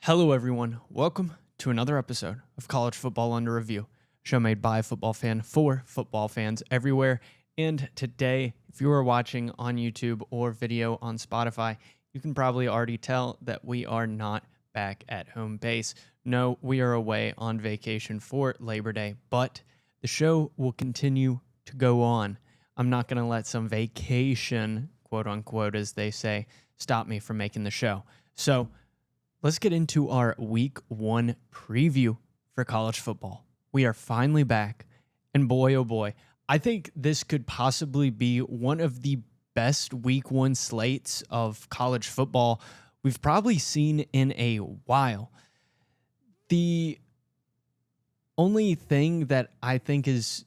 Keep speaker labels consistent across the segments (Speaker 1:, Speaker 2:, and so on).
Speaker 1: Hello, everyone. Welcome to another episode of College Football Under Review, a show made by a football fan for football fans everywhere. And today, if you are watching on YouTube or video on Spotify, you can probably already tell that we are not back at home base. No, we are away on vacation for Labor Day, but the show will continue to go on. I'm not going to let some vacation, quote unquote, as they say, stop me from making the show. So, let's get into our week one preview for college football. We are finally back, and boy, oh boy, I think this could possibly be one of the best week one slates of college football we've probably seen in a while. The only thing that I think is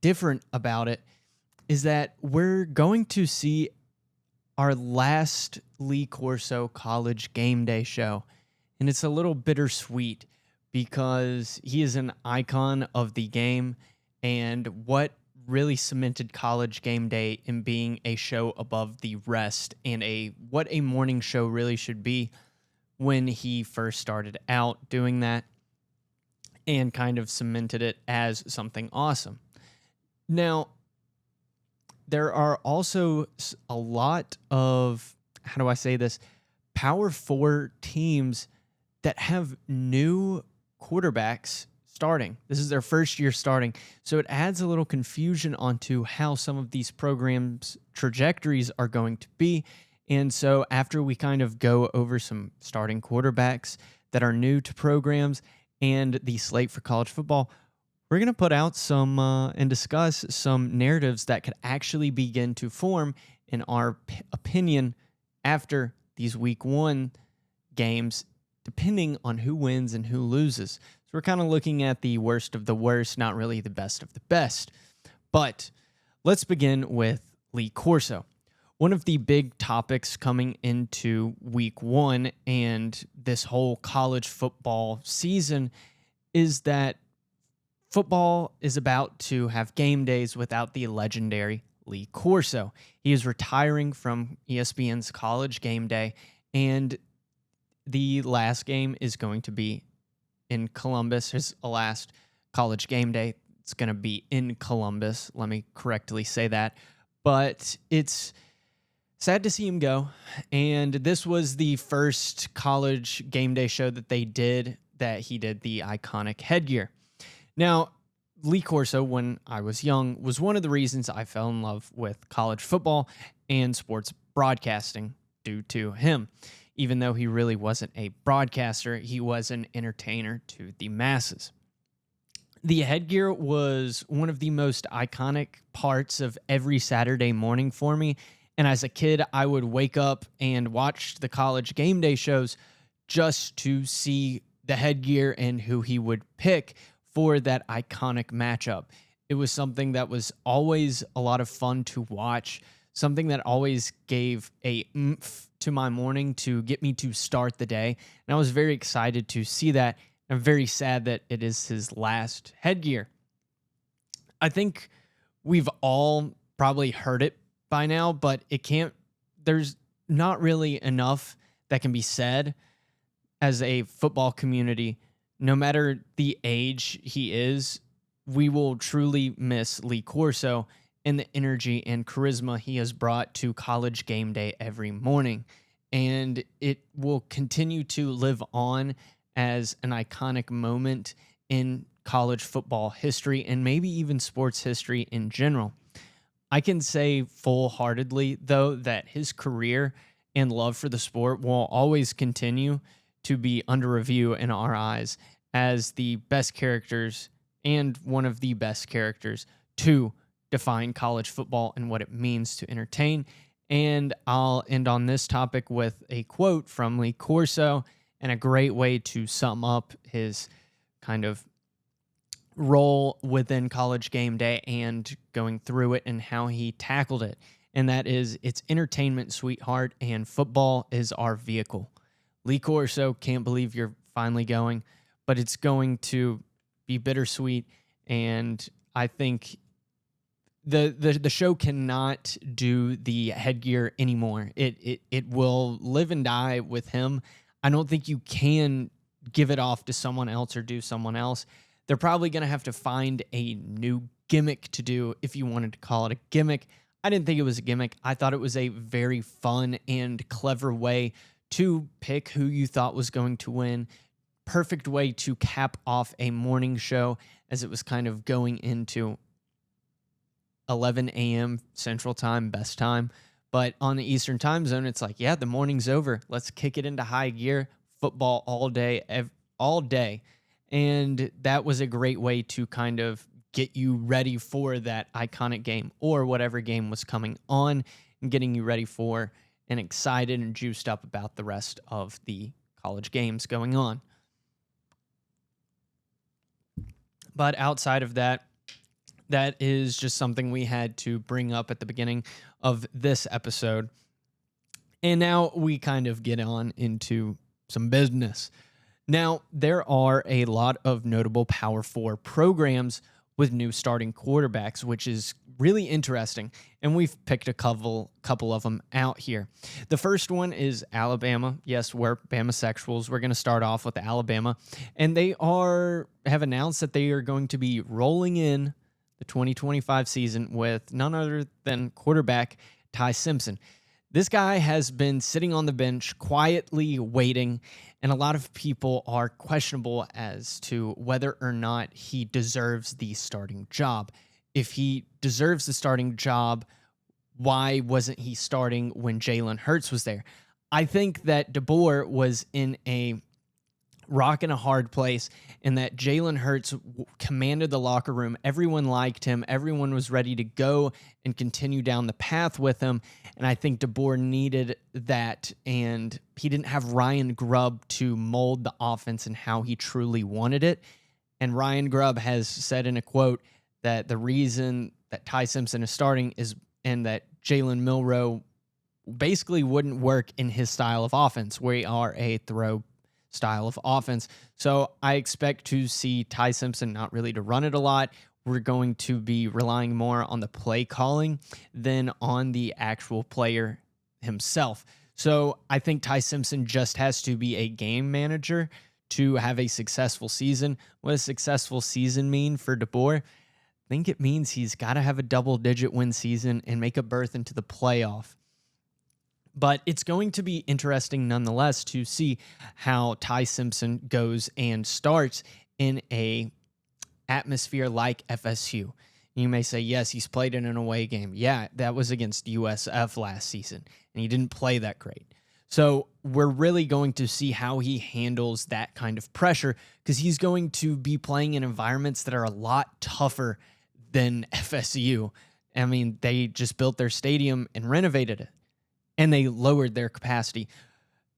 Speaker 1: different about it is that we're going to see our last Lee Corso college game day show. And it's a little bittersweet because he is an icon of the game and what really cemented college game day in being a show above the rest and what a morning show really should be when he first started out doing that and kind of cemented it as something awesome. Now, there are also a lot of, how do I say this, Power 4 teams that have new quarterbacks starting. This is their first year starting. So it adds a little confusion onto how some of these programs' trajectories are going to be. And so after we kind of go over some starting quarterbacks that are new to programs and the slate for college football, we're going to put out some and discuss some narratives that could actually begin to form in our opinion after these week one games, depending on who wins and who loses. So we're kind of looking at the worst of the worst, not really the best of the best. But let's begin with Lee Corso. One of the big topics coming into week one and this whole college football season is that football is about to have game days without the legendary Lee Corso. He is retiring from ESPN's College Game Day, and the last game is going to be in Columbus. His last College Game Day, it's going to be in Columbus. Let me correctly say that. But it's sad to see him go. And this was the first College Game Day show that they did, that he did the iconic headgear. Now, Lee Corso, when I was young, was one of the reasons I fell in love with college football and sports broadcasting due to him. Even though he really wasn't a broadcaster, he was an entertainer to the masses. The headgear was one of the most iconic parts of every Saturday morning for me. And as a kid, I would wake up and watch the college game day shows just to see the headgear and who he would pick for that iconic matchup. It was something that was always a lot of fun to watch, something that always gave a oomph to my morning to get me to start the day. And I was very excited to see that. I'm very sad that it is his last headgear. I think we've all probably heard it by now, but there's not really enough that can be said as a football community. No matter the age he is, we will truly miss Lee Corso and the energy and charisma he has brought to college game day every morning. And it will continue to live on as an iconic moment in college football history and maybe even sports history in general. I can say full-heartedly, though, that his career and love for the sport will always continue to be under review in our eyes as the best characters and one of the best characters to define college football and what it means to entertain. And I'll end on this topic with a quote from Lee Corso and a great way to sum up his kind of role within college game day and going through it and how he tackled it. And that is, it's entertainment, sweetheart, and football is our vehicle. Lee Corso, can't believe you're finally going, but it's going to be bittersweet. And I think the show cannot do the headgear anymore. It will live and die with him. I don't think you can give it off to someone else or do someone else. They're probably going to have to find a new gimmick to do, if you wanted to call it a gimmick. I didn't think it was a gimmick. I thought it was a very fun and clever way to pick who you thought was going to win. Perfect way to cap off a morning show, as it was kind of going into 11 a.m. Central Time, best time. But on the Eastern Time Zone, it's like, yeah, the morning's over. Let's kick it into high gear. Football all day, all day. And that was a great way to kind of get you ready for that iconic game or whatever game was coming on, and getting you ready for and excited and juiced up about the rest of the college games going on. But outside of that, that is just something we had to bring up at the beginning of this episode. And now we kind of get on into some business. Now, there are a lot of notable Power 4 programs with new starting quarterbacks, which is really interesting. And we've picked a couple of them out here. The first one is Alabama. Yes, we're Bamasexuals. We're going to start off with Alabama. And they have announced that they are going to be rolling in the 2025 season with none other than quarterback Ty Simpson. This guy has been sitting on the bench quietly waiting, and a lot of people are questionable as to whether or not he deserves the starting job. If he deserves the starting job, why wasn't he starting when Jalen Hurts was there? I think that DeBoer was in a rock and a hard place, and that Jalen Hurts commanded the locker room. Everyone liked him. Everyone was ready to go and continue down the path with him. And I think DeBoer needed that, and he didn't have Ryan Grubb to mold the offense and how he truly wanted it. And Ryan Grubb has said in a quote that the reason that Ty Simpson is starting is, and that Jalen Milroe basically wouldn't work in his style of offense. We are a throw style of offense. So I expect to see Ty Simpson not really to run it a lot. We're going to be relying more on the play calling than on the actual player himself. So I think Ty Simpson just has to be a game manager to have a successful season. What does successful season mean for DeBoer? I think it means he's got to have a double-digit win season and make a berth into the playoff. But it's going to be interesting nonetheless to see how Ty Simpson goes and starts in a atmosphere like FSU. You may say, yes, he's played in an away game. Yeah, that was against USF last season, and he didn't play that great. So we're really going to see how he handles that kind of pressure, because he's going to be playing in environments that are a lot tougher than FSU. I mean, they just built their stadium and renovated it, and they lowered their capacity.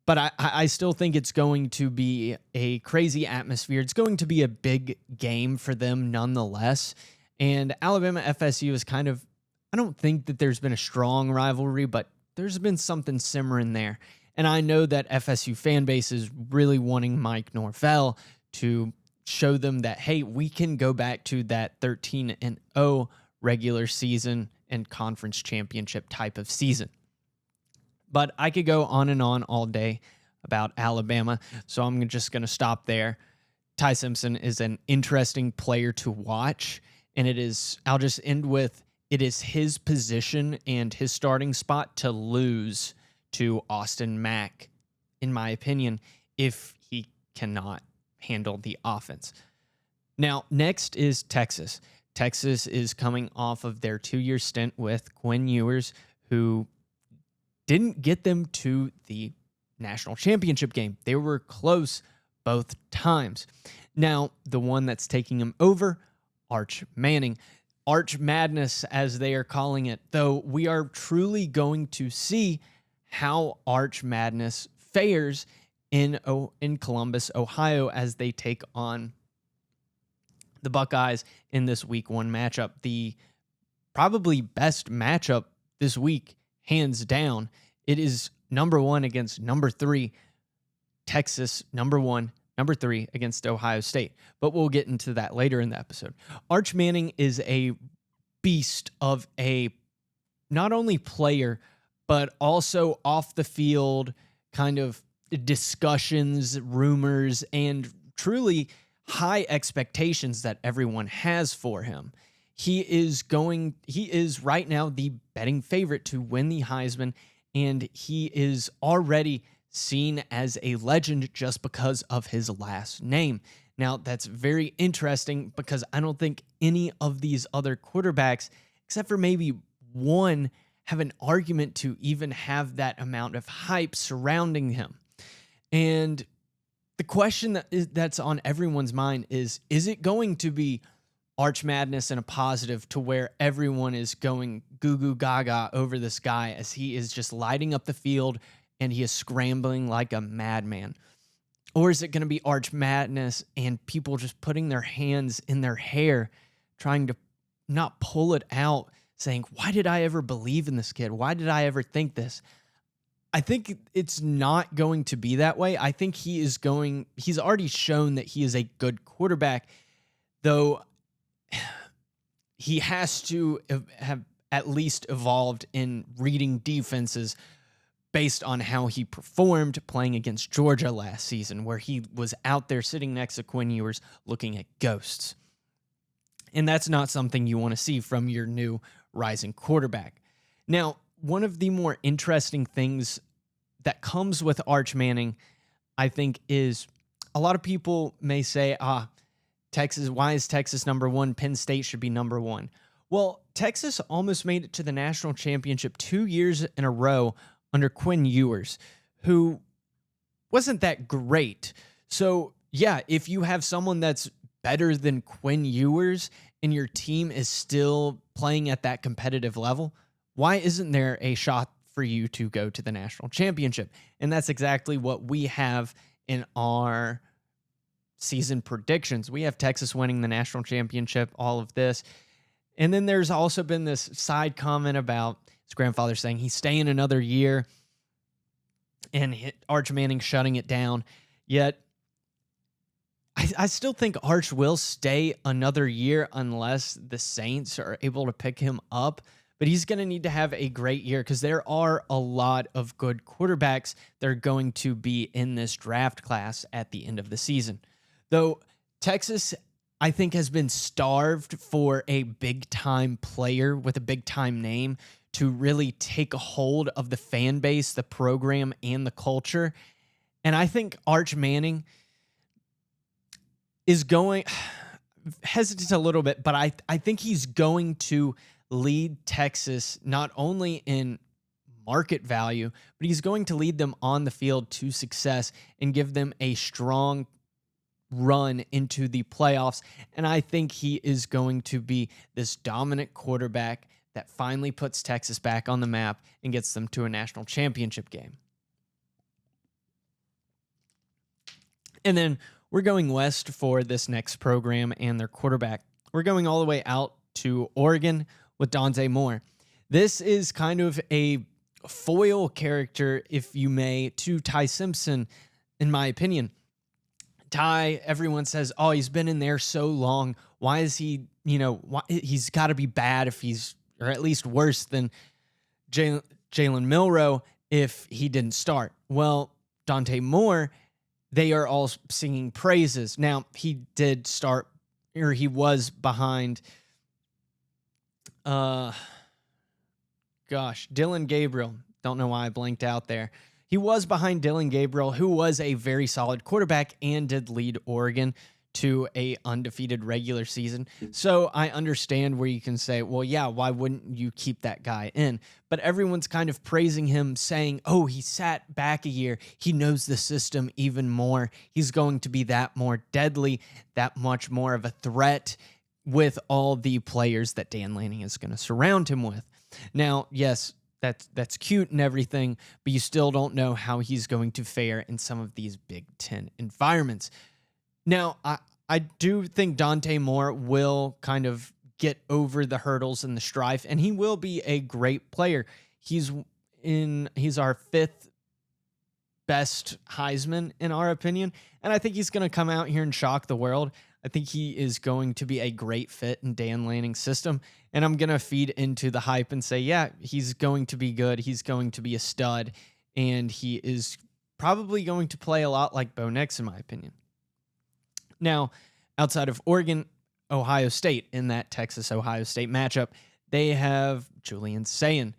Speaker 1: But I still think it's going to be a crazy atmosphere. It's going to be a big game for them nonetheless. And Alabama FSU is kind of, I don't think that there's been a strong rivalry, but there's been something simmering there. And I know that FSU fan base is really wanting Mike Norvell to show them that, hey, we can go back to that 13-0 regular season and conference championship type of season. But I could go on and on all day about Alabama, so I'm just going to stop there. Ty Simpson is an interesting player to watch, and I'll just end with, it is his position and his starting spot to lose to Austin Mack, in my opinion, if he cannot handle the offense. Now, next is Texas. Texas is coming off of their 2-year stint with Quinn Ewers, who didn't get them to the national championship game. They were close both times. Now, the one that's taking them over, Arch Manning. Arch Madness, as they are calling it, though we are truly going to see how Arch Madness fares in Columbus, Ohio, as they take on the Buckeyes in this week 1 matchup. The probably best matchup this week, hands down. It is number 1 against number 3, Texas, number 1, number 3 against Ohio State. But we'll get into that later in the episode. Arch Manning is a beast of a not only player, but also off the field, kind of discussions, rumors, and truly high expectations that everyone has for him. He is right now the betting favorite to win the Heisman, and he is already seen as a legend just because of his last name. Now, that's very interesting because I don't think any of these other quarterbacks, except for maybe one, have an argument to even have that amount of hype surrounding him. And the question that's on everyone's mind is it going to be Arch Madness and a positive to where everyone is going goo goo gaga over this guy as he is just lighting up the field and he is scrambling like a madman? Or is it going to be Arch Madness and people just putting their hands in their hair, trying to not pull it out, saying, why did I ever believe in this kid? Why did I ever think this? I think it's not going to be that way. I think he's already shown that he is a good quarterback, though he has to have at least evolved in reading defenses based on how he performed playing against Georgia last season, where he was out there sitting next to Quinn Ewers looking at ghosts. And that's not something you want to see from your new rising quarterback. Now, one of the more interesting things that comes with Arch Manning, I think, is a lot of people may say, Texas, why is Texas number one? Penn State should be number one. Well, Texas almost made it to the national championship 2 years in a row under Quinn Ewers, who wasn't that great. So, yeah, if you have someone that's better than Quinn Ewers and your team is still playing at that competitive level, why isn't there a shot for you to go to the national championship? And that's exactly what we have in our season predictions. We have Texas winning the national championship, all of this. And then there's also been this side comment about his grandfather saying he's staying another year and Arch Manning shutting it down. Yet, I still think Arch will stay another year unless the Saints are able to pick him up. But he's going to need to have a great year because there are a lot of good quarterbacks that are going to be in this draft class at the end of the season. Though Texas, I think, has been starved for a big-time player with a big-time name to really take a hold of the fan base, the program, and the culture. And I think Arch Manning is going, hesitant a little bit, but I think he's going to lead Texas not only in market value, but he's going to lead them on the field to success and give them a strong run into the playoffs. And I think he is going to be this dominant quarterback that finally puts Texas back on the map and gets them to a national championship game. And then we're going west for this next program and their quarterback. We're going all the way out to Oregon with Dante Moore. This is kind of a foil character, if you may, to Ty Simpson, in my opinion. Ty, everyone says, oh, he's been in there so long. Why is he, he's got to be bad if he's, or at least worse than Jalen Milroe if he didn't start. Well, Dante Moore, they are all singing praises. Now, he did start, or he was behind, Dylan Gabriel. Don't know why I blanked out there. He was behind Dylan Gabriel, who was a very solid quarterback and did lead Oregon to a undefeated regular season. So I understand where you can say, well, yeah, why wouldn't you keep that guy in? But everyone's kind of praising him, saying, oh, he sat back a year. He knows the system even more. He's going to be that more deadly, that much more of a threat with all the players that Dan Lanning is going to surround him with. Now, yes, that's cute and everything, but you still don't know how he's going to fare in some of these Big Ten environments. Now, I do think Dante Moore will kind of get over the hurdles and the strife, and he will be a great player. He's our fifth best Heisman, in our opinion, and I think he's going to come out here and shock the world. I think he is going to be a great fit in Dan Lanning's system, and I'm going to feed into the hype and say, yeah, he's going to be good. He's going to be a stud, and he is probably going to play a lot like Bo Nix, in my opinion. Now, outside of Oregon, Ohio State, in that Texas-Ohio State matchup, they have Julian Sayin.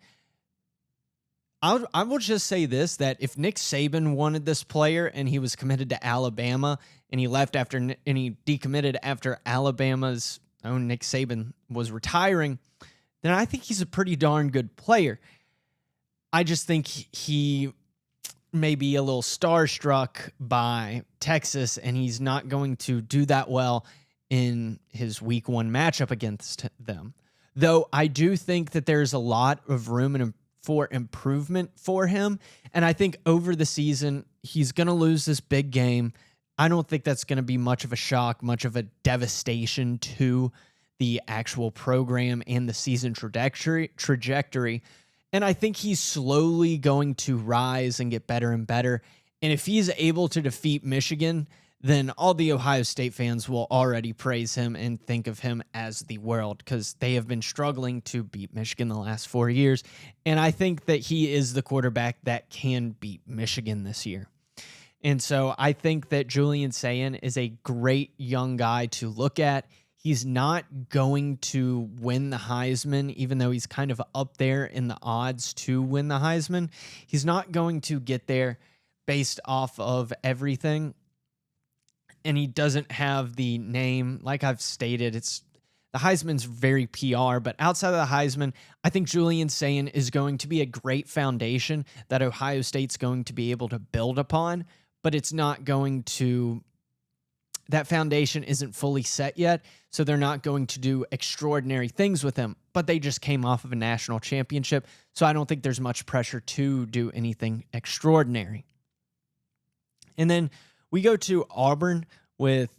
Speaker 1: I will just say this, that if Nick Saban wanted this player and he was committed to Alabama and he left after and he decommitted after Alabama's own Nick Saban was retiring, then I think he's a pretty darn good player. I just think he may be a little starstruck by Texas, and he's not going to do that well in his week 1 matchup against them. Though I do think that there's a lot of room for improvement for him, and I think over the season, he's going to lose this big game. I don't think that's going to be much of a shock, much of a devastation to the actual program and the season trajectory. And I think he's slowly going to rise and get better and better. And if he's able to defeat Michigan, then all the Ohio State fans will already praise him and think of him as the world, because they have been struggling to beat Michigan the last 4 years. And I think that he is the quarterback that can beat Michigan this year. And so I think that Julian Sayin is a great young guy to look at. He's not going to win the Heisman, even though he's kind of up there in the odds to win the Heisman. He's not going to get there based off of everything. And he doesn't have the name, like I've stated, the Heisman's very PR, but outside of the Heisman, I think Julian Sayin is going to be a great foundation that Ohio State's going to be able to build upon, but it's not going to, that foundation isn't fully set yet, so they're not going to do extraordinary things with him, but they just came off of a national championship, so I don't think there's much pressure to do anything extraordinary. And then we go to Auburn with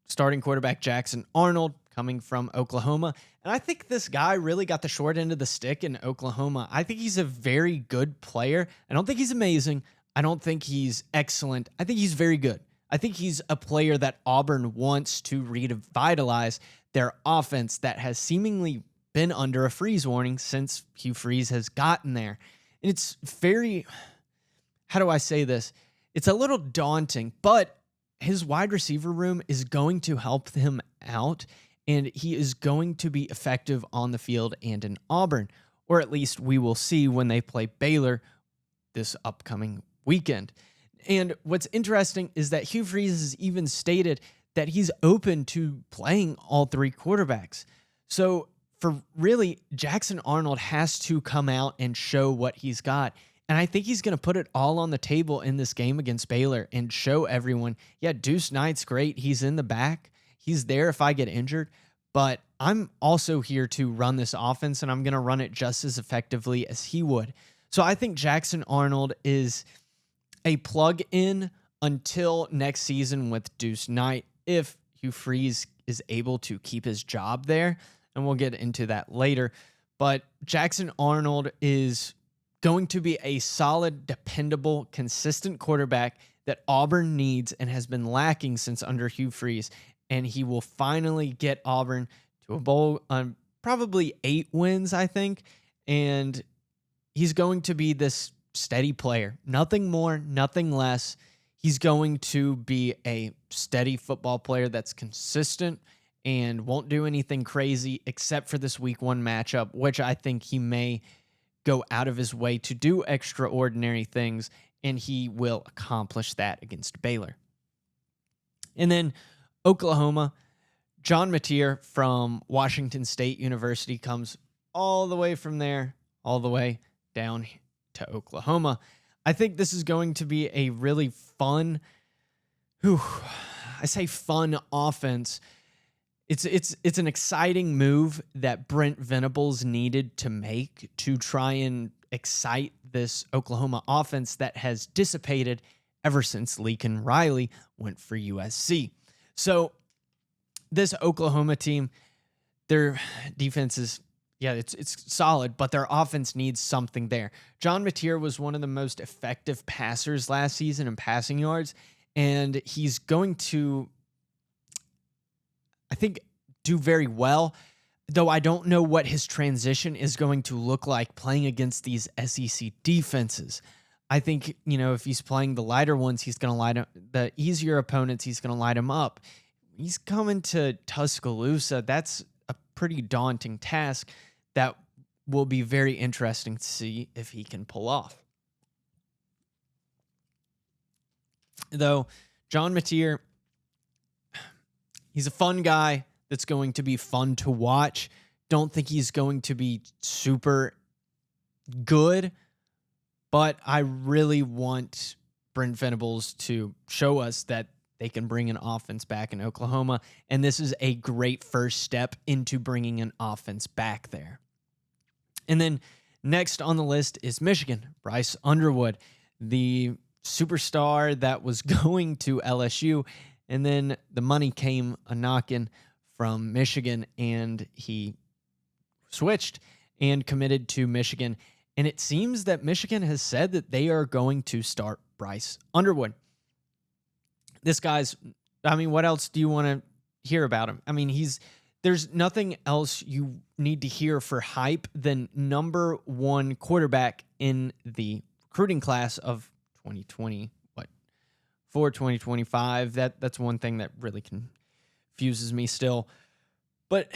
Speaker 1: starting quarterback Jackson Arnold coming from Oklahoma. And I think this guy really got the short end of the stick in Oklahoma. I think he's a very good player. I don't think he's amazing. I don't think he's excellent. I think he's very good. I think he's a player that Auburn wants to revitalize their offense that has seemingly been under a freeze warning since Hugh Freeze has gotten there. And it's very, how do I say this? It's a little daunting, but his wide receiver room is going to help him out, and he is going to be effective on the field and in Auburn, or at least we will see when they play Baylor this upcoming weekend. And what's interesting is that Hugh Freeze has even stated that he's open to playing all 3 quarterbacks. So for really, Jackson Arnold has to come out and show what he's got. And I think he's going to put it all on the table in this game against Baylor and show everyone, yeah, Deuce Knight's great. He's in the back. He's there if I get injured. But I'm also here to run this offense, and I'm going to run it just as effectively as he would. So I think Jackson Arnold is a plug-in until next season with Deuce Knight, if Hugh Freeze is able to keep his job there. And we'll get into that later. But Jackson Arnold is going to be a solid, dependable, consistent quarterback that Auburn needs and has been lacking since under Hugh Freeze. And he will finally get Auburn to a bowl on probably 8 wins, I think. And he's going to be this steady player. Nothing more, nothing less. He's going to be a steady football player that's consistent and won't do anything crazy except for this week 1 matchup, which I think he may go out of his way to do extraordinary things, and he will accomplish that against Baylor. And then Oklahoma, John Mateer from Washington State University comes all the way from there, all the way down to Oklahoma. I think this is going to be a really fun, I say fun offense. It's an exciting move that Brent Venables needed to make to try and excite this Oklahoma offense that has dissipated ever since Lincoln Riley went for USC. So this Oklahoma team, their defense is, yeah, it's solid, but their offense needs something there. John Mateer was one of the most effective passers last season in passing yards, and he's going to, I think, do very well, though I don't know what his transition is going to look like playing against these SEC defenses. I think, if he's playing the lighter ones, he's going to light up the easier opponents. He's going to light them up. He's coming to Tuscaloosa. That's a pretty daunting task that will be very interesting to see if he can pull off. Though John Mateer, he's a fun guy that's going to be fun to watch. Don't think he's going to be super good, but I really want Brent Venables to show us that they can bring an offense back in Oklahoma, and this is a great first step into bringing an offense back there. And then next on the list is Michigan, Bryce Underwood, the superstar that was going to LSU, and then the money came a-knocking from Michigan, and he switched and committed to Michigan. And it seems that Michigan has said that they are going to start Bryce Underwood. This guy's, what else do you want to hear about him? There's nothing else you need to hear for hype than number one quarterback in the recruiting class of 2020, for 2025. That's one thing that really confuses me still. But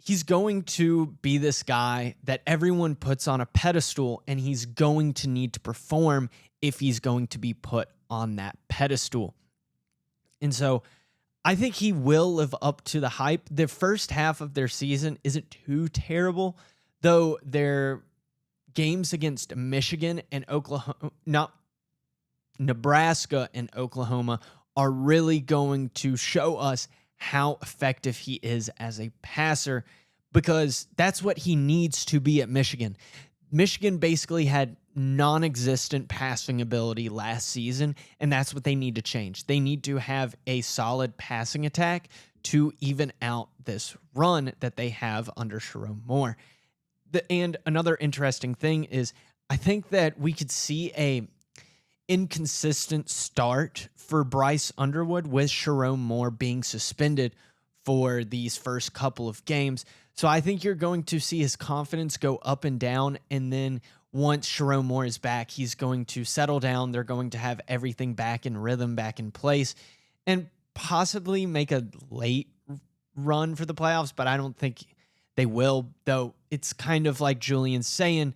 Speaker 1: he's going to be this guy that everyone puts on a pedestal, and he's going to need to perform if he's going to be put on that pedestal. And so I think he will live up to the hype. The first half of their season isn't too terrible, though their games against Michigan and Nebraska and Oklahoma are really going to show us how effective he is as a passer, because that's what he needs to be at Michigan. Michigan basically had non-existent passing ability last season, and that's what they need to change. They need to have a solid passing attack to even out this run that they have under Sharon Moore. And another interesting thing is I think that we could see a inconsistent start for Bryce Underwood with Sharon Moore being suspended for these first couple of games. So I think you're going to see his confidence go up and down, and then once Sharon Moore is back, he's going to settle down. They're going to have everything back in rhythm, back in place, and possibly make a late run for the playoffs, but I don't think they will, though it's kind of like Julian's saying,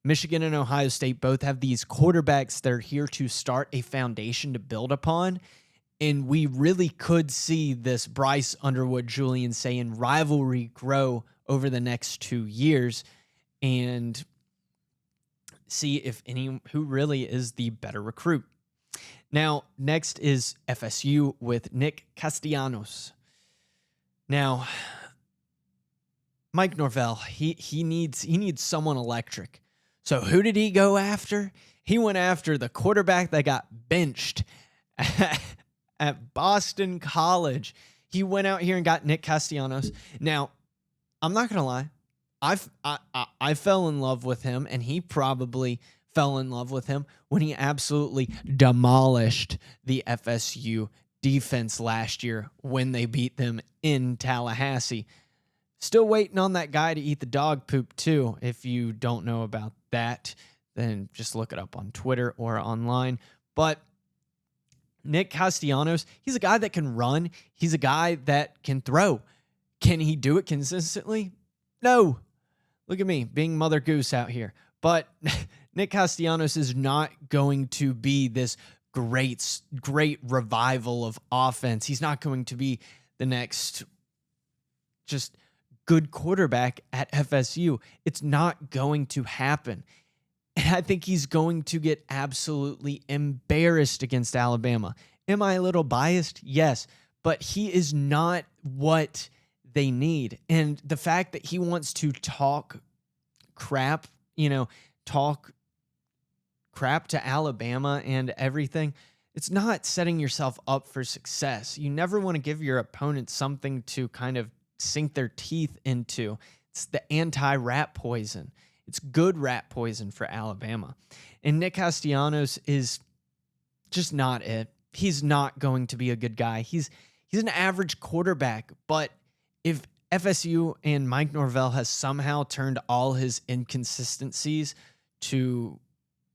Speaker 1: Michigan and Ohio State both have these quarterbacks that are here to start a foundation to build upon. And we really could see this Bryce Underwood, Julian Sayin rivalry grow over the next 2 years and see who really is the better recruit. Now, next is FSU with Nick Castellanos. Now, Mike Norvell, he needs someone electric. So who did he go after? He went after the quarterback that got benched at Boston College. He went out here and got Nick Castellanos. Now, I'm not going to lie. I fell in love with him, and he probably fell in love with him when he absolutely demolished the FSU defense last year when they beat them in Tallahassee. Still waiting on that guy to eat the dog poop too. If you don't know about that, then just look it up on Twitter or online. But Nick Castellanos, he's a guy that can run. He's a guy that can throw. Can he do it consistently? No. Look at me being Mother Goose out here. But Nick Castellanos is not going to be this great revival of offense. He's not going to be the next just good quarterback at FSU. It's not going to happen. And I think he's going to get absolutely embarrassed against Alabama. Am I a little biased? Yes. But he is not what they need. And the fact that he wants to talk crap to Alabama and everything, it's not setting yourself up for success. You never want to give your opponent something to kind of sink their teeth into. It's the anti-rat poison. It's good rat poison for Alabama. And Nick Castellanos is just not it. He's not going to be a good guy. He's an average quarterback, but if FSU and Mike Norvell has somehow turned all his inconsistencies to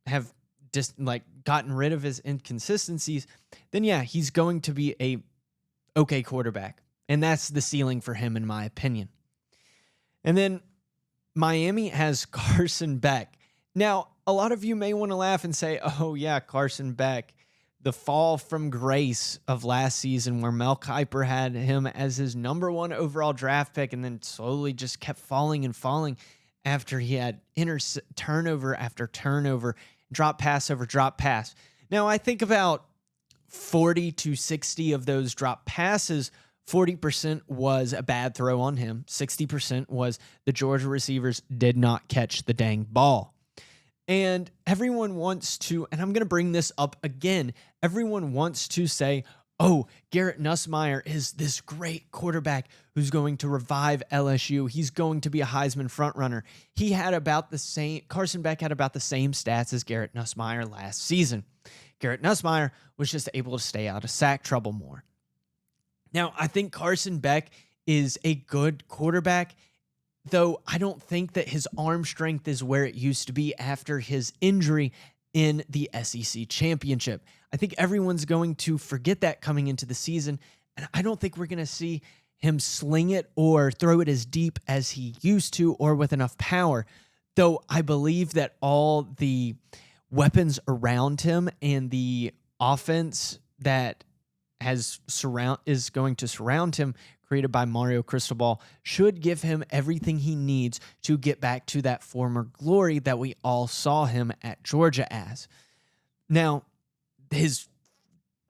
Speaker 1: have just like gotten rid of his inconsistencies, then yeah, he's going to be a okay quarterback. And that's the ceiling for him, in my opinion. And then Miami has Carson Beck. Now, a lot of you may want to laugh and say, oh yeah, Carson Beck, the fall from grace of last season where Mel Kiper had him as his number 1 overall draft pick and then slowly just kept falling and falling after he had turnover after turnover, drop pass over drop pass. Now, I think about 40 to 60 of those drop passes, 40% was a bad throw on him. 60% was the Georgia receivers did not catch the dang ball. And everyone wants to, and I'm going to bring this up again, everyone wants to say, oh, Garrett Nussmeier is this great quarterback who's going to revive LSU. He's going to be a Heisman frontrunner. He had about the same, Carson Beck had about the same stats as Garrett Nussmeier last season. Garrett Nussmeier was just able to stay out of sack trouble more. Now, I think Carson Beck is a good quarterback, though I don't think that his arm strength is where it used to be after his injury in the SEC championship. I think everyone's going to forget that coming into the season, and I don't think we're going to see him sling it or throw it as deep as he used to or with enough power, though I believe that all the weapons around him and the offense that is going to surround him, created by Mario Cristobal, should give him everything he needs to get back to that former glory that we all saw him at Georgia as. Now, his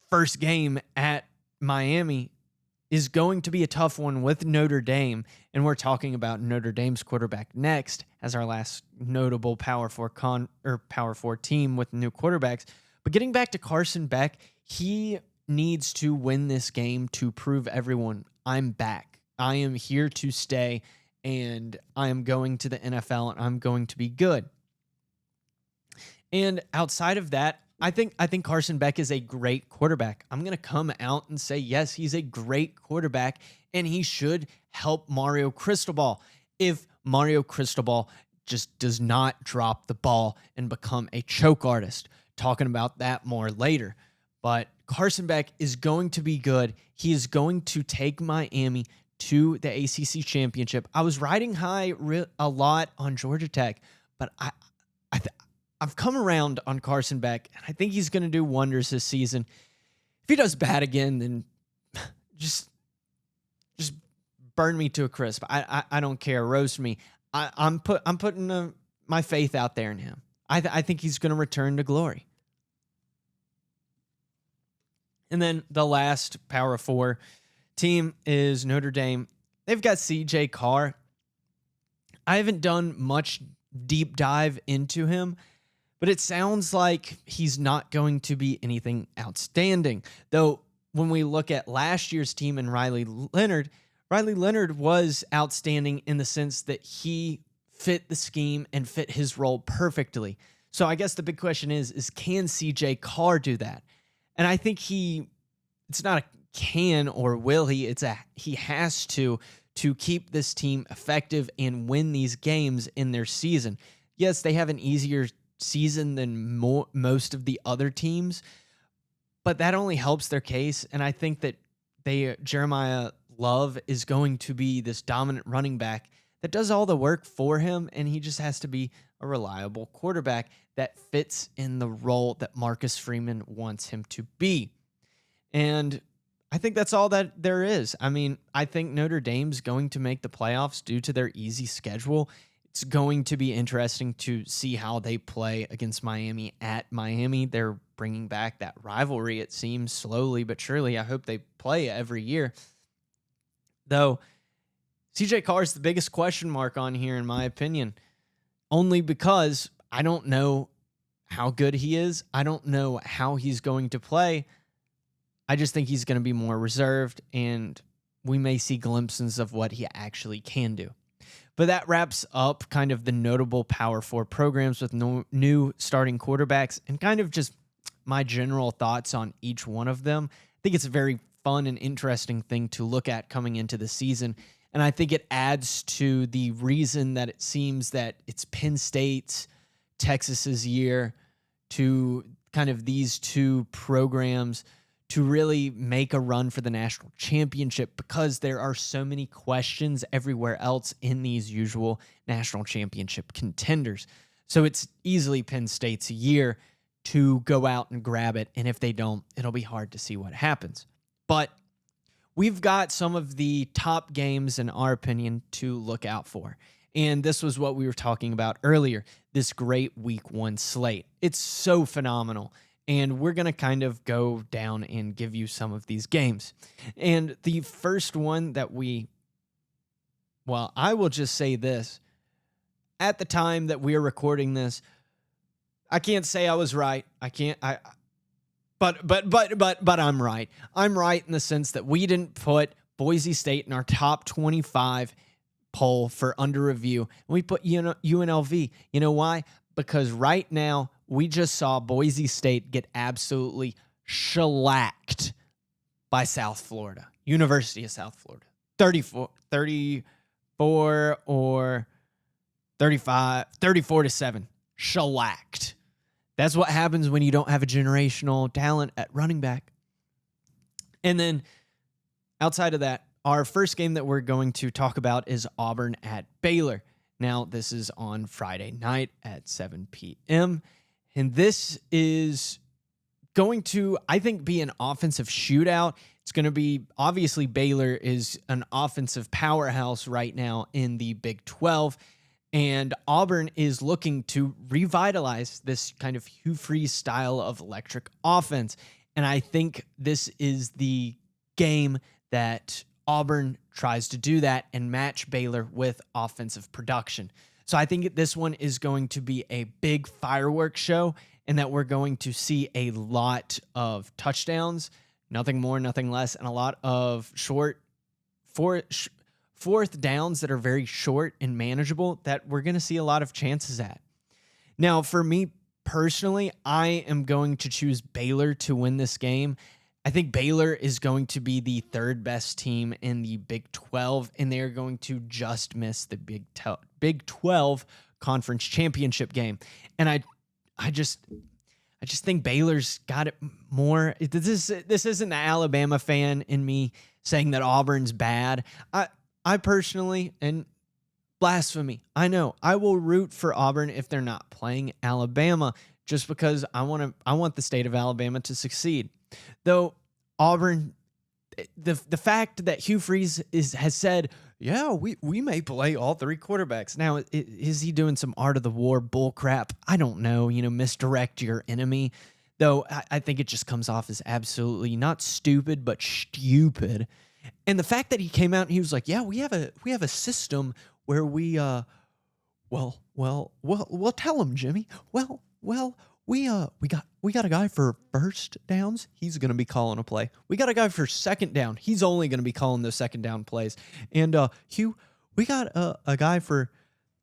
Speaker 1: first game at Miami is going to be a tough one with Notre Dame, and we're talking about Notre Dame's quarterback next as our last notable Power 4 team with new quarterbacks. But getting back to Carson Beck, he needs to win this game to prove everyone, I'm back. I am here to stay, and I am going to the NFL, and I'm going to be good. And outside of that, I think Carson Beck is a great quarterback. I'm going to come out and say, yes, he's a great quarterback, and he should help Mario Cristobal if Mario Cristobal just does not drop the ball and become a choke artist. Talking about that more later. But Carson Beck is going to be good. He is going to take Miami to the ACC championship. I was riding high a lot on Georgia Tech, but I've come around on Carson Beck, and I think he's going to do wonders this season. If he does bad again, then just burn me to a crisp. I don't care. Roast me. I'm putting my faith out there in him. I think he's going to return to glory. And then the last Power 4 team is Notre Dame. They've got CJ Carr. I haven't done much deep dive into him, but it sounds like he's not going to be anything outstanding. Though when we look at last year's team and Riley Leonard was outstanding in the sense that he fit the scheme and fit his role perfectly. So I guess the big question is can CJ Carr do that? And I think it's not a can or will he, he has to keep this team effective and win these games in their season. Yes, they have an easier season than most of the other teams, but that only helps their case. And I think that Jeremiah Love is going to be this dominant running back that does all the work for him, and he just has to be a reliable quarterback that fits in the role that Marcus Freeman wants him to be. And I think that's all that there is. I mean, I think Notre Dame's going to make the playoffs due to their easy schedule. It's going to be interesting to see how they play against Miami at Miami. They're bringing back that rivalry, it seems, slowly but surely. I hope they play every year. Though, CJ Carr is the biggest question mark on here, in my opinion, only because I don't know how good he is. I don't know how he's going to play. I just think he's going to be more reserved, and we may see glimpses of what he actually can do. But that wraps up kind of the notable Power 4 programs with new starting quarterbacks and kind of just my general thoughts on each one of them. I think it's a very fun and interesting thing to look at coming into the season. And I think it adds to the reason that it seems that it's Penn State's, Texas's year to kind of these two programs to really make a run for the national championship, because there are so many questions everywhere else in these usual national championship contenders. So it's easily Penn State's year to go out and grab it. And if they don't, it'll be hard to see what happens. But we've got some of the top games, in our opinion, to look out for. And this was what we were talking about earlier, this great week 1 slate. It's so phenomenal. And we're going to kind of go down and give you some of these games. And the first one that I will just say this. At the time that we are recording this, I can't say I was right. But I'm right. I'm right in the sense that we didn't put Boise State in our top 25 poll for under review. And we put UNLV. You know why? Because right now we just saw Boise State get absolutely shellacked by South Florida, University of South Florida, 34 or 35, 34-7, shellacked. That's what happens when you don't have a generational talent at running back. And then outside of that, our first game that we're going to talk about is Auburn at Baylor. Now, this is on Friday night at 7 p.m., and this is going to, I think, be an offensive shootout. It's going to be, obviously, Baylor is an offensive powerhouse right now in the Big 12, and Auburn is looking to revitalize this kind of Hugh Freeze style of electric offense. And I think this is the game that Auburn tries to do that and match Baylor with offensive production. So I think this one is going to be a big fireworks show, and that we're going to see a lot of touchdowns, nothing more, nothing less, and a lot of fourth downs that are very short and manageable that we're going to see a lot of chances at. Now, for me personally, I am going to choose Baylor to win this game. I think Baylor is going to be the third best team in the Big 12, and they are going to just miss the Big 12 conference championship game. And I just think Baylor's got it more. This isn't the Alabama fan in me saying that Auburn's bad. I personally, and blasphemy, I know, I will root for Auburn if they're not playing Alabama, just because I want the state of Alabama to succeed. Though Auburn, the fact that Hugh Freeze has said, yeah, we may play all three quarterbacks. Now, is he doing some art of the war bull crap? I don't know. Misdirect your enemy. Though I think it just comes off as absolutely not stupid, but stupid. And the fact that he came out and he was like, yeah, we have a system where we well, tell him, Jimmy. Well, we got a guy for first downs. He's going to be calling a play. We got a guy for second down. He's only going to be calling those second down plays. And Hugh, we got a guy for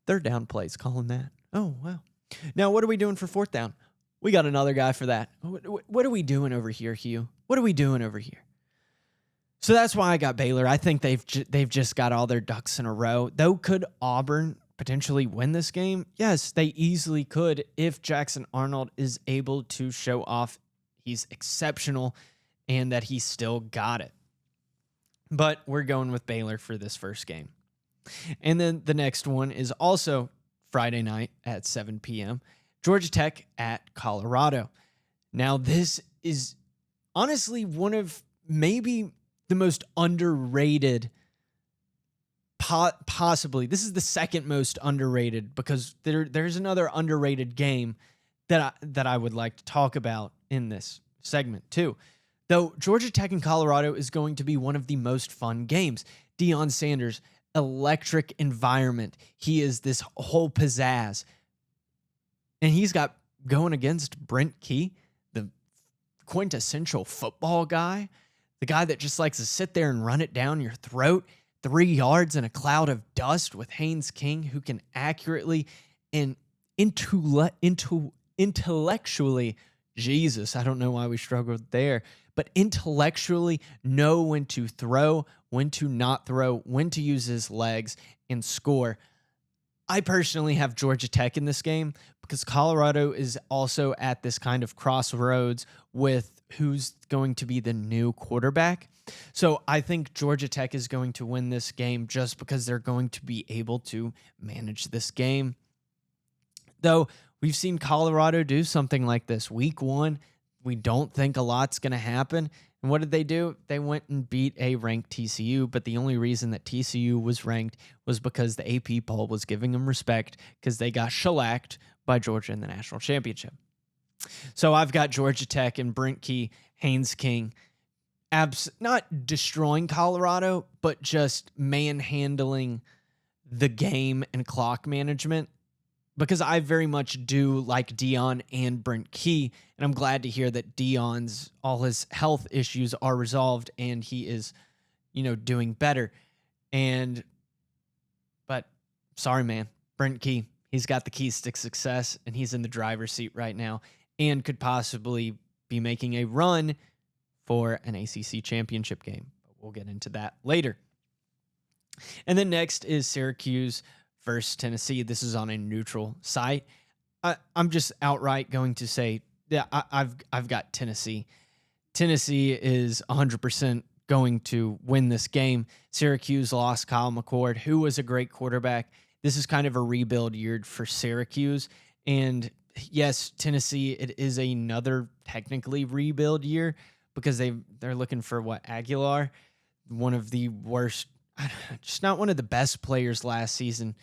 Speaker 1: third down plays calling that. Oh, wow. Now, what are we doing for fourth down? We got another guy for that. What are we doing over here, Hugh? What are we doing over here? So that's why I got Baylor. I think they've just got all their ducks in a row. Though, could Auburn potentially win this game? Yes, they easily could if Jackson Arnold is able to show off he's exceptional and that he still got it. But we're going with Baylor for this first game. And then the next one is also Friday night at 7 p.m. Georgia Tech at Colorado. Now, this is honestly one of maybe the most underrated, possibly. This is the second most underrated, because there's another underrated game that I would like to talk about in this segment too. Though Georgia Tech and Colorado is going to be one of the most fun games. Deion Sanders, electric environment. He is this whole pizzazz. And he's got going against Brent Key, the quintessential football guy, the guy that just likes to sit there and run it down your throat, 3 yards in a cloud of dust, with Haynes King, who can accurately and intellectually, Jesus, I don't know why we struggled there, but intellectually know when to throw, when to not throw, when to use his legs and score. I personally have Georgia Tech in this game because Colorado is also at this kind of crossroads with who's going to be the new quarterback. So I think Georgia Tech is going to win this game just because they're going to be able to manage this game. Though we've seen Colorado do something like this. Week 1, we don't think a lot's going to happen. And what did they do? They went and beat a ranked TCU, but the only reason that TCU was ranked was because the AP poll was giving them respect because they got shellacked by Georgia in the national championship. So I've got Georgia Tech and Brent Key, Haynes King, not destroying Colorado, but just manhandling the game and clock management. Because I very much do like Dion and Brent Key, and I'm glad to hear that Dion's all his health issues are resolved and he is, doing better. But sorry, man, Brent Key, he's got the keys to success, and he's in the driver's seat right now, and could possibly be making a run for an ACC championship game. But we'll get into that later. And then next is Syracuse versus Tennessee. This is on a neutral site. I'm just outright going to say, yeah, I've got Tennessee. Tennessee is 100% going to win this game. Syracuse lost Kyle McCord, who was a great quarterback. This is kind of a rebuild year for Syracuse. And yes, Tennessee, it is another technically rebuild year because they're looking for Aguilar, one of the worst, just not one of the best players last season,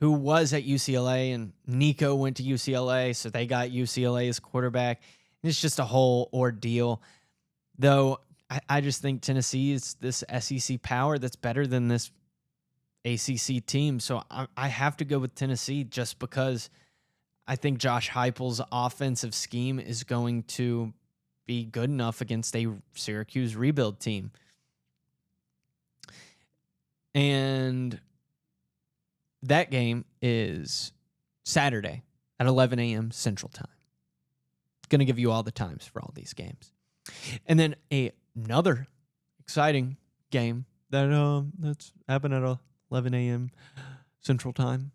Speaker 1: who was at UCLA, and Nico went to UCLA, so they got UCLA as quarterback. And it's just a whole ordeal. Though I just think Tennessee is this SEC power that's better than this ACC team. So I have to go with Tennessee just because I think Josh Heupel's offensive scheme is going to be good enough against a Syracuse rebuild team. And that game is Saturday at 11 a.m. Central Time. Going to give you all the times for all these games. And then another exciting game that's happening at 11 a.m. Central Time.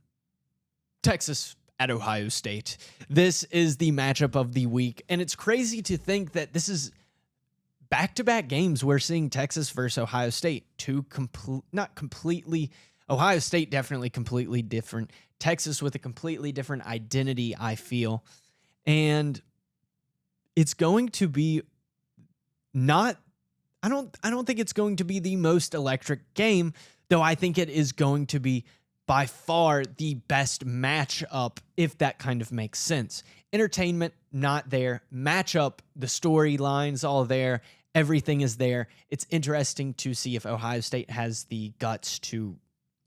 Speaker 1: Texas at Ohio State. This is the matchup of the week. And it's crazy to think that this is back-to-back games we're seeing Texas versus Ohio State. Not completely... Ohio State definitely completely different. Texas with a completely different identity, I feel. And it's going to be I don't think it's going to be the most electric game, though I think it is going to be by far the best matchup, if that kind of makes sense. Entertainment, not there. Matchup, the storylines, all there. Everything is there. It's interesting to see if Ohio State has the guts to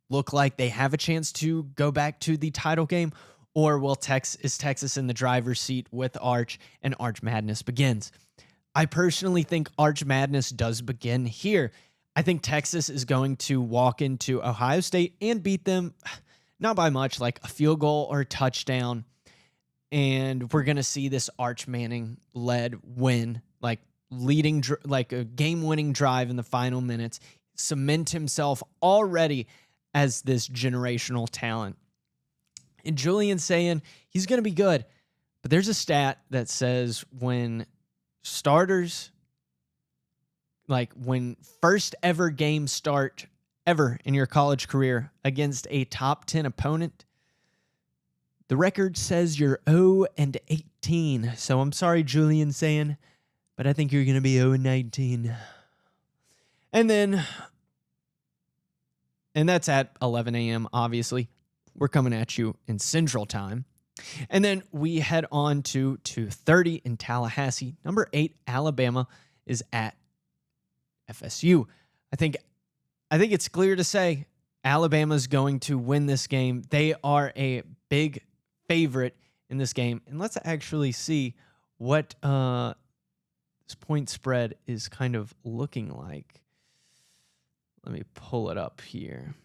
Speaker 1: look like they have a chance to go back to the title game, or is Texas in the driver's seat with Arch, and Arch Madness begins? I personally think Arch Madness does begin here. I think Texas is going to walk into Ohio State and beat them, not by much, like a field goal or a touchdown, and we're going to see this Arch Manning-led win, like a game-winning drive in the final minutes, cement himself already as this generational talent. And Julian's saying he's going to be good, but there's a stat that says when first ever games start ever in your college career against a top 10 opponent, the record says you're 0-18. So I'm sorry, Julian saying, but I think you're going to be 0-19. And that's at 11 a.m., obviously. We're coming at you in Central Time. And then we head on to 2:30 in Tallahassee. Number 8, Alabama, is at FSU. I think it's clear to say Alabama's going to win this game. They are a big favorite in this game. And let's actually see what this point spread is kind of looking like. Let me pull it up here.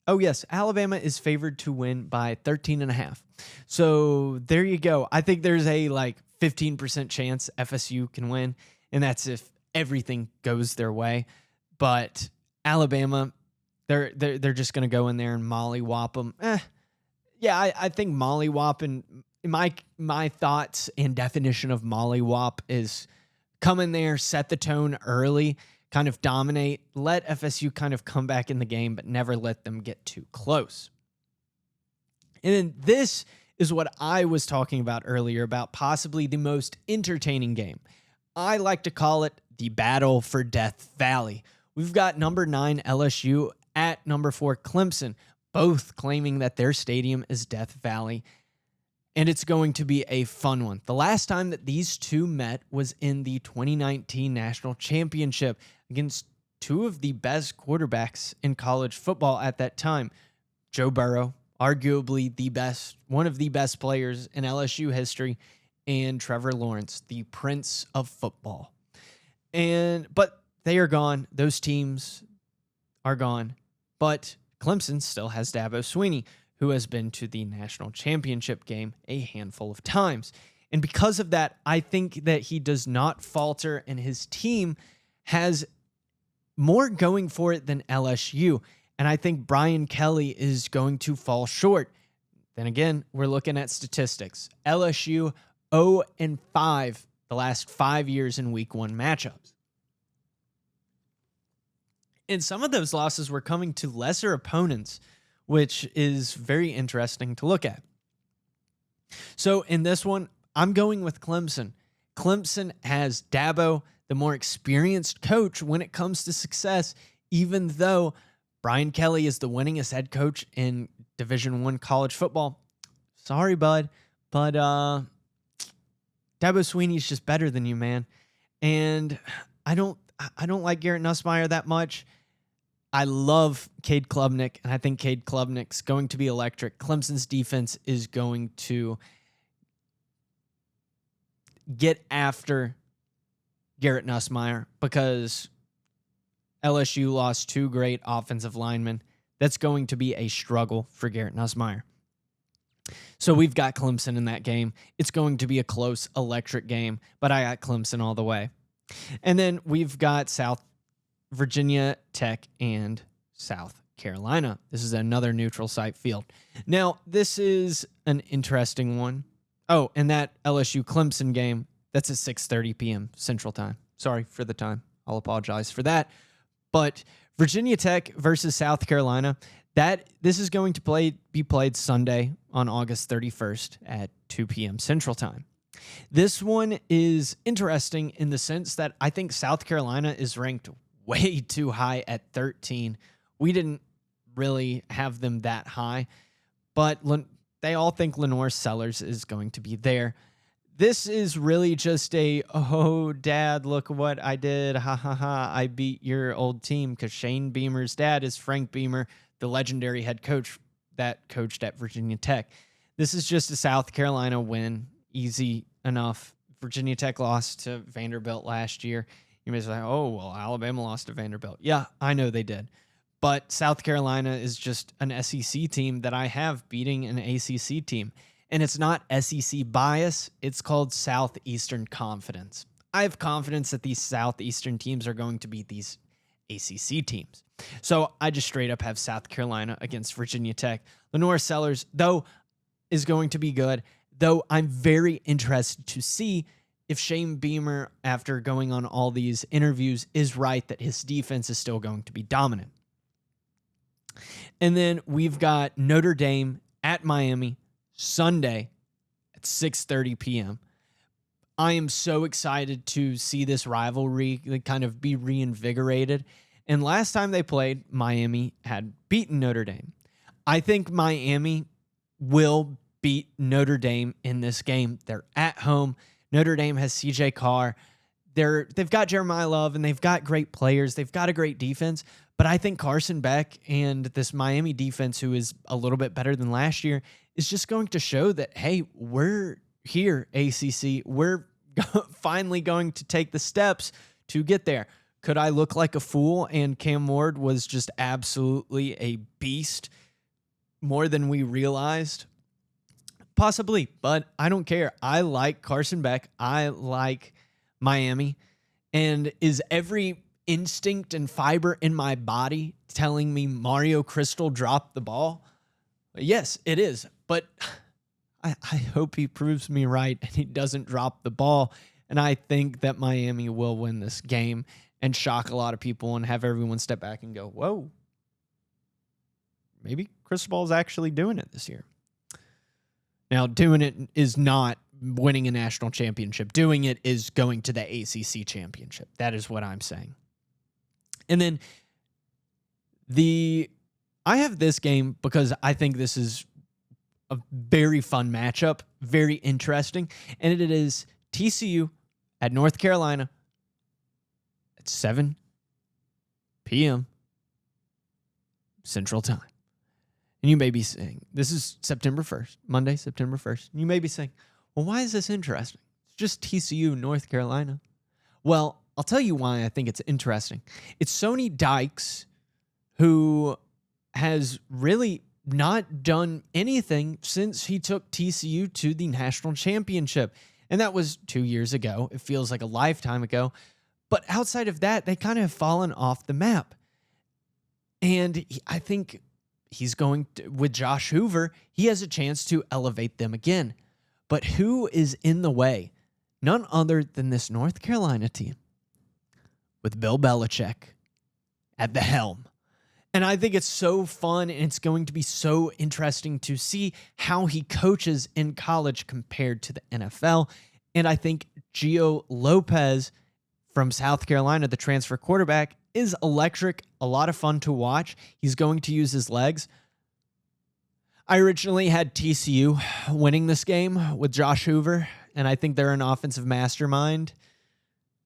Speaker 1: Oh, yes. Alabama is favored to win by 13.5. So there you go. I think there's a 15% chance FSU can win, and that's if everything goes their way. But Alabama, they're just going to go in there and mollywop them. Yeah, I think mollywop, and my thoughts and definition of mollywop is come in there, set the tone early, kind of dominate, let FSU kind of come back in the game, but never let them get too close. And then this is what I was talking about earlier about possibly the most entertaining game. I like to call it the battle for Death Valley. We've got number 9 LSU at number 4 Clemson, both claiming that their stadium is Death Valley, and it's going to be a fun one. The last time that these two met was in the 2019 National Championship against two of the best quarterbacks in college football at that time. Joe Burrow, arguably one of the best players in LSU history, and Trevor Lawrence, the Prince of Football. But they are gone. Those teams are gone. But Clemson still has Dabo Swinney, who has been to the national championship game a handful of times. And because of that, I think that he does not falter, and his team has more going for it than LSU. And I think Brian Kelly is going to fall short. Then again, we're looking at statistics. LSU 0-5 the last 5 years in week 1 matchups. And some of those losses were coming to lesser opponents, which is very interesting to look at. So in this one, I'm going with Clemson. Clemson has Dabo, the more experienced coach when it comes to success, even though Brian Kelly is the winningest head coach in Division I college football. Sorry, bud, but Dabo Swinney's just better than you, man. And I don't like Garrett Nussmeier that much. I love Cade Klubnik, and I think Cade Klubnik's going to be electric. Clemson's defense is going to get after Garrett Nussmeier because LSU lost 2 great offensive linemen. That's going to be a struggle for Garrett Nussmeier. So we've got Clemson in that game. It's going to be a close, electric game, but I got Clemson all the way. And then we've got Virginia Tech and South Carolina. This is another neutral site field. Now, this is an interesting one. Oh, and that LSU-Clemson game, that's at 6:30 p.m. Central Time. Sorry for the time. I'll apologize for that. But Virginia Tech versus South Carolina, this is going to be played Sunday on August 31st at 2 p.m. Central Time. This one is interesting in the sense that I think South Carolina is ranked way too high at 13. We didn't really have them that high, but they all think Lenore Sellers is going to be there. This is really just oh, Dad, look what I did. Ha, ha, ha. I beat your old team because Shane Beamer's dad is Frank Beamer, the legendary head coach that coached at Virginia Tech. This is just a South Carolina win. Easy enough. Virginia Tech lost to Vanderbilt last year. You may say, oh, well, Alabama lost to Vanderbilt. Yeah, I know they did. But South Carolina is just an SEC team that I have beating an ACC team. And it's not SEC bias. It's called Southeastern confidence. I have confidence that these Southeastern teams are going to beat these ACC teams. So I just straight up have South Carolina against Virginia Tech. Lenore Sellers, though, is going to be good. Though I'm very interested to see if Shane Beamer, after going on all these interviews, is right that his defense is still going to be dominant. And then we've got Notre Dame at Miami Sunday at 6:30 p.m. I am so excited to see this rivalry kind of be reinvigorated. And last time they played, Miami had beaten Notre Dame. I think Miami will beat Notre Dame in this game. They're at home. Notre Dame has CJ Carr. They've got Jeremiah Love, and they've got great players. They've got a great defense. But I think Carson Beck and this Miami defense, who is a little bit better than last year, is just going to show that, hey, we're here, ACC. We're finally going to take the steps to get there. Could I look like a fool and Cam Ward was just absolutely a beast more than we realized? Possibly, but I don't care. I like Carson Beck. I like Miami. And is every instinct and fiber in my body telling me Mario Crystal dropped the ball? Yes, it is. But I hope he proves me right and he doesn't drop the ball. And I think that Miami will win this game and shock a lot of people and have everyone step back and go, whoa, maybe Cristobal is actually doing it this year. Now, doing it is not winning a national championship. Doing it is going to the ACC championship. That is what I'm saying. And then I have this game because I think this is a very fun matchup, very interesting, and it is TCU at North Carolina at 7 p.m. Central Time. And you may be saying, this is September 1st, Monday, September 1st. And you may be saying, well, why is this interesting? It's just TCU, North Carolina. Well, I'll tell you why I think it's interesting. It's Sonny Dykes, who has really not done anything since he took TCU to the national championship. And that was 2 years ago. It feels like a lifetime ago. But outside of that, they kind of have fallen off the map. And I think he's going to, with Josh Hoover, he has a chance to elevate them again. But who is in the way? None other than this North Carolina team with Bill Belichick at the helm. And I think it's so fun, and it's going to be so interesting to see how he coaches in college compared to the NFL. And I think Gio Lopez from South Carolina, the transfer quarterback, is electric, a lot of fun to watch. He's going to use his legs. I originally had TCU winning this game with Josh Hoover, and I think they're an offensive mastermind,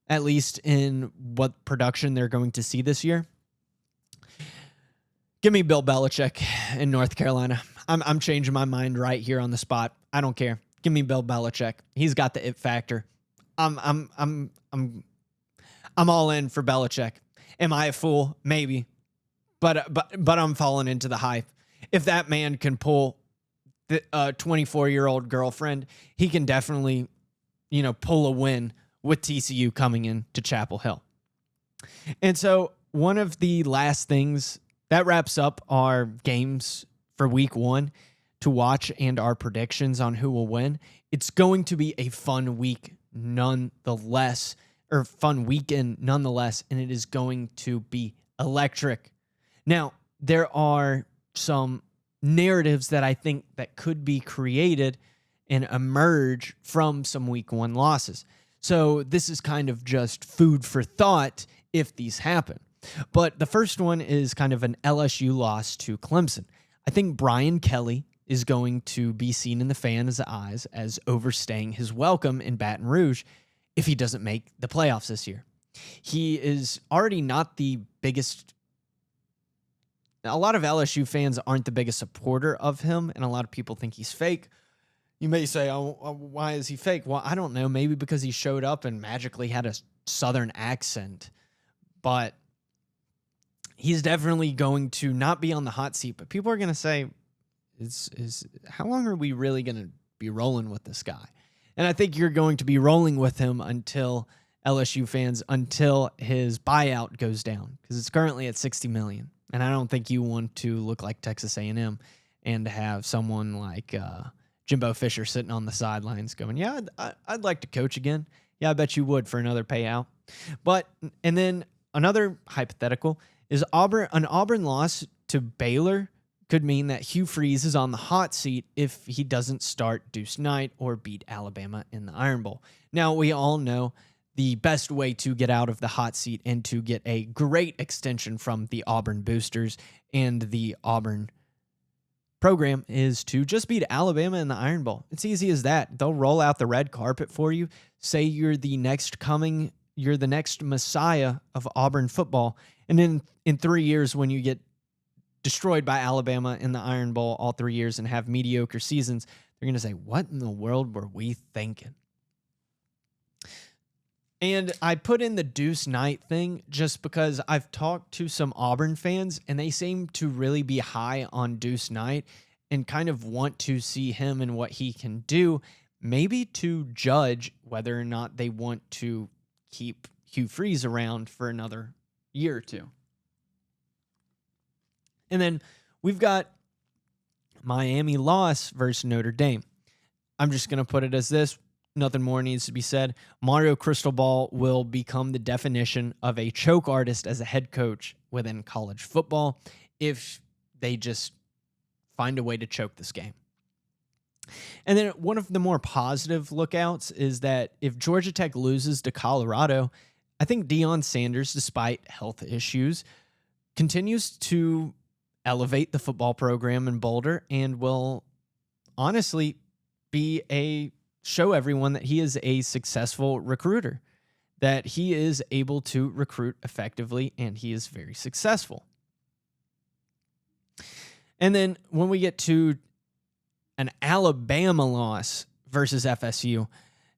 Speaker 1: at least in what production they're going to see this year. Give me Bill Belichick in North Carolina. I'm changing my mind right here on the spot. I don't care. Give me Bill Belichick. He's got the it factor. I'm all in for Belichick. Am I a fool? Maybe. But I'm falling into the hype. If that man can pull the 24-year-old girlfriend, he can definitely, pull a win with TCU coming in to Chapel Hill. And so one of the last things that wraps up our games for week 1 to watch and our predictions on who will win. It's going to be a fun week nonetheless, or fun weekend nonetheless, and it is going to be electric. Now, there are some narratives that I think that could be created and emerge from some week 1 losses. So this is kind of just food for thought if these happen. But the first one is kind of an LSU loss to Clemson. I think Brian Kelly is going to be seen in the fans' eyes as overstaying his welcome in Baton Rouge if he doesn't make the playoffs this year. He is already not the biggest. A lot of LSU fans aren't the biggest supporter of him, and a lot of people think he's fake. You may say, oh, why is he fake? Well, I don't know. Maybe because he showed up and magically had a Southern accent. But he's definitely going to not be on the hot seat, but people are going to say, how long are we really going to be rolling with this guy? And I think you're going to be rolling with him until LSU fans, until his buyout goes down, because it's currently at $60 million. And I don't think you want to look like Texas A&M and have someone like Jimbo Fisher sitting on the sidelines going, yeah, I'd like to coach again. Yeah, I bet you would for another payout. And then another hypothetical is an Auburn loss to Baylor could mean that Hugh Freeze is on the hot seat if he doesn't start Deuce Knight or beat Alabama in the Iron Bowl. Now, we all know the best way to get out of the hot seat and to get a great extension from the Auburn boosters and the Auburn program is to just beat Alabama in the Iron Bowl. It's easy as that. They'll roll out the red carpet for you, say you're the next messiah of Auburn football. And then in 3 years, when you get destroyed by Alabama in the Iron Bowl all 3 years and have mediocre seasons, they're going to say, what in the world were we thinking? And I put in the Deuce Knight thing just because I've talked to some Auburn fans, and they seem to really be high on Deuce Knight and kind of want to see him and what he can do, maybe to judge whether or not they want to keep Hugh Freeze around for another year or two. And then we've got Miami loss versus Notre Dame. I'm just going to put it as this. Nothing more needs to be said. Mario Cristobal will become the definition of a choke artist as a head coach within college football if they just find a way to choke this game. And then one of the more positive lookouts is that if Georgia Tech loses to Colorado, I think Deion Sanders, despite health issues, continues to elevate the football program in Boulder and will honestly show everyone that he is a successful recruiter, that he is able to recruit effectively, and he is very successful. And then when we get to an Alabama loss versus FSU,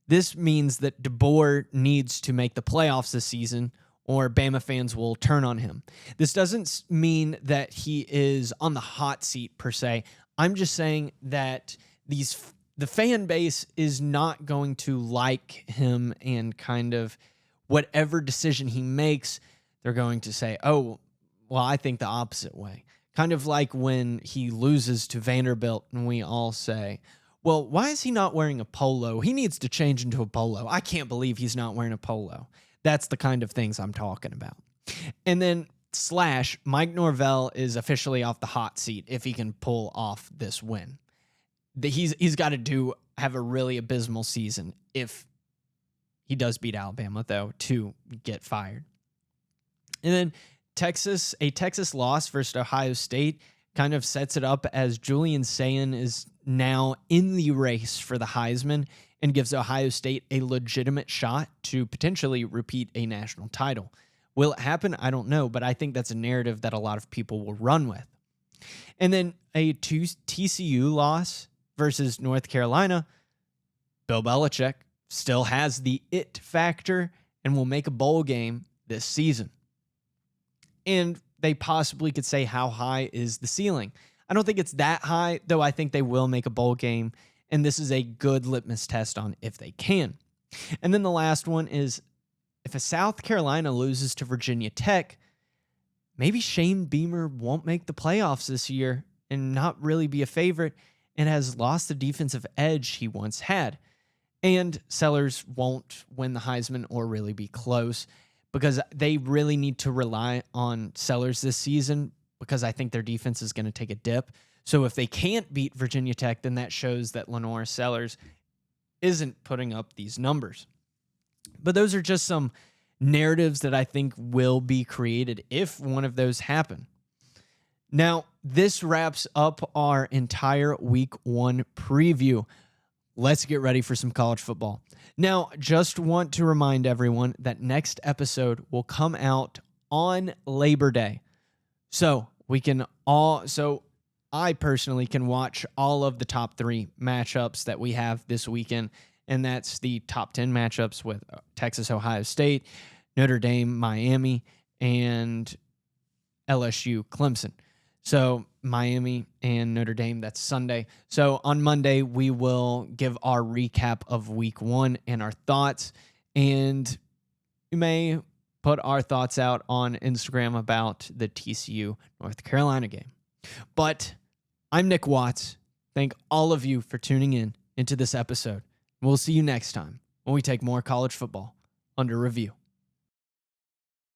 Speaker 1: this means that DeBoer needs to make the playoffs this season or Bama fans will turn on him. This doesn't mean that he is on the hot seat per se. I'm just saying that the fan base is not going to like him, and kind of whatever decision he makes, they're going to say, oh, well, I think the opposite way. Kind of like when he loses to Vanderbilt and we all say, well, why is he not wearing a polo? He needs to change into a polo. I can't believe he's not wearing a polo. That's the kind of things I'm talking about. And then / Mike Norvell is officially off the hot seat if he can pull off this win. He's got to have a really abysmal season if he does beat Alabama, though, to get fired. And then a Texas loss versus Ohio State kind of sets it up as Julian Sayin is now in the race for the Heisman and gives Ohio State a legitimate shot to potentially repeat a national title. Will it happen? I don't know, but I think that's a narrative that a lot of people will run with. And then a TCU loss versus North Carolina. Bill Belichick still has the it factor and will make a bowl game this season. And they possibly could say, how high is the ceiling? I don't think it's that high, though I think they will make a bowl game, and this is a good litmus test on if they can. And then the last one is, if a South Carolina loses to Virginia Tech, maybe Shane Beamer won't make the playoffs this year and not really be a favorite, and has lost the defensive edge he once had. And Sellers won't win the Heisman or really be close, because they really need to rely on Sellers this season, because I think their defense is going to take a dip. So if they can't beat Virginia Tech, then that shows that Lenore Sellers isn't putting up these numbers. But those are just some narratives that I think will be created if one of those happen. Now, this wraps up our entire Week 1 preview. Let's get ready for some college football. Now, just want to remind everyone that next episode will come out on Labor Day. So I personally can watch all of the top 3 matchups that we have this weekend, and that's the top 10 matchups with Texas, Ohio State, Notre Dame, Miami, and LSU, Clemson. So Miami and Notre Dame, that's Sunday. So on Monday, we will give our recap of Week 1 and our thoughts, and we may put our thoughts out on Instagram about the TCU North Carolina game. But I'm Nick Watts. Thank all of you for tuning in into this episode. We'll see you next time when we take more college football under review.